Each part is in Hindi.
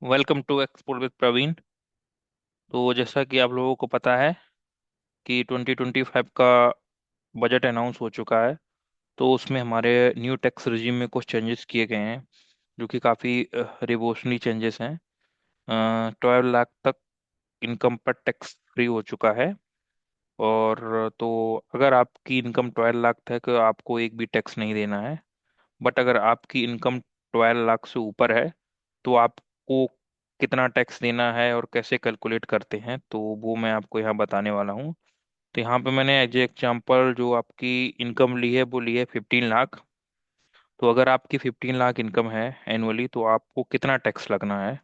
Welcome to explore with Praveen. तो जैसा कि आप लोगों को पता है कि 2025 का बजट अनाउंस हो चुका है। तो उसमें हमारे न्यू टैक्स रिजीम में कुछ चेंजेस किए गए हैं जो कि काफ़ी रिवोल्यूशनरी चेंजेस हैं। 12 लाख तक इनकम पर टैक्स फ्री हो चुका है। और तो अगर आपकी इनकम 12 लाख तक आपको एक भी टैक्स नहीं देना है। बट अगर आपकी इनकम 12 लाख से ऊपर है तो आपको कितना टैक्स देना है और कैसे कैलकुलेट करते हैं तो वो मैं आपको यहाँ बताने वाला हूँ। तो यहाँ पे मैंने एज एग्जाम्पल जो आपकी इनकम ली है वो ली है 15 लाख। तो अगर आपकी 15 लाख इनकम है एनुअली तो आपको कितना टैक्स लगना है।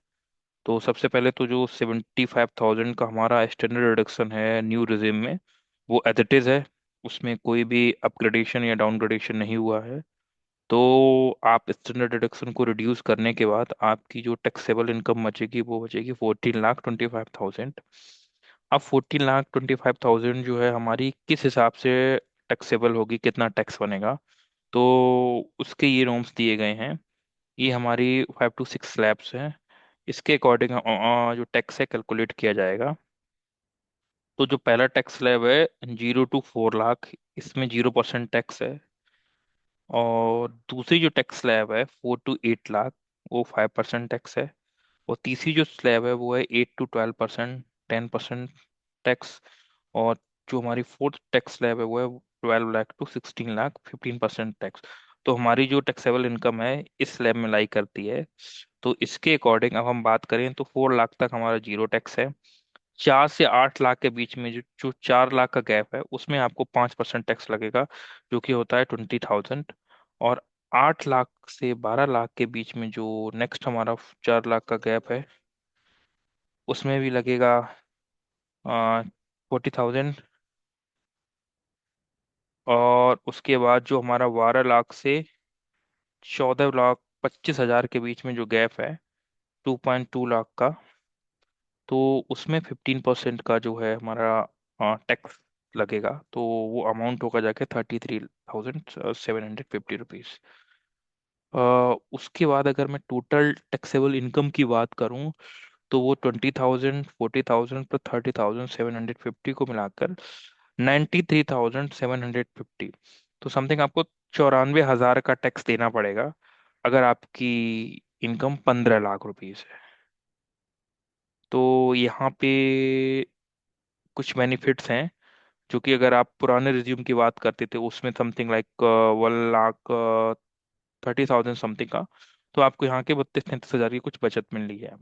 तो सबसे पहले तो जो 75,000 का हमारा स्टैंडर्ड डिडक्शन है न्यू रिजिम में वो एज इट इज़ है। उसमें कोई भी अपग्रेडेशन या डाउनग्रेडेशन नहीं हुआ है। तो आप स्टैंडर्ड डिडक्शन को रिड्यूस करने के बाद आपकी जो टैक्सेबल इनकम बचेगी वो बचेगी 14,25,000। अब 14,25,000 जो है हमारी किस हिसाब से टैक्सेबल होगी, कितना टैक्स बनेगा। तो उसके ये नॉर्म्स दिए गए हैं। ये हमारी 5 to 6 स्लैब्स हैं। इसके अकॉर्डिंग जो टैक्स है कैलकुलेट किया जाएगा। तो जो पहला टैक्स स्लैब है 0 to 4 लाख, इसमें 0% टैक्स है। और दूसरी जो टैक्स स्लैब है 4 to 8 लाख, वो 5% टैक्स है। और तीसरी जो स्लैब है वो है 8 to 12%, 10% टैक्स। और जो हमारी फोर्थ टैक्स स्लैब है वो है 12 लाख to 16 लाख, 15% टैक्स। तो हमारी जो टैक्सेबल इनकम है इस स्लैब में लाई करती है। तो इसके अकॉर्डिंग अब हम बात करें तो 4 लाख तक हमारा जीरो टैक्स है। 4 से 8 लाख के बीच में जो जो 4 लाख का गैप है उसमें आपको 5% टैक्स लगेगा, जो कि होता है 20,000। और 8 लाख से 12 लाख के बीच में जो नेक्स्ट हमारा 4 लाख का गैप है उसमें भी लगेगा 40,000। और उसके बाद जो हमारा 12 लाख से 14,25,000 के बीच में जो गैप है 2.2 लाख का, तो उसमें 15% का जो है हमारा टैक्स लगेगा। तो वो अमाउंट होगा जाके 33,750 रुपीज। उसके बाद अगर मैं टोटल टैक्सेबल इनकम की बात करूं तो वो 20,000, 40,000 पर 30,750 को मिलाकर 93,750। तो समथिंग आपको 94,000 का टैक्स देना पड़ेगा अगर आपकी इनकम 15 लाख रुपीज है। तो यहाँ पे कुछ बेनिफिट्स हैं जो कि अगर आप पुराने रिज्यूम की बात करते थे उसमें समथिंग लाइक 1,30,000 समथिंग का, तो आपको यहाँ के 32-33 हजार की कुछ बचत मिल रही है।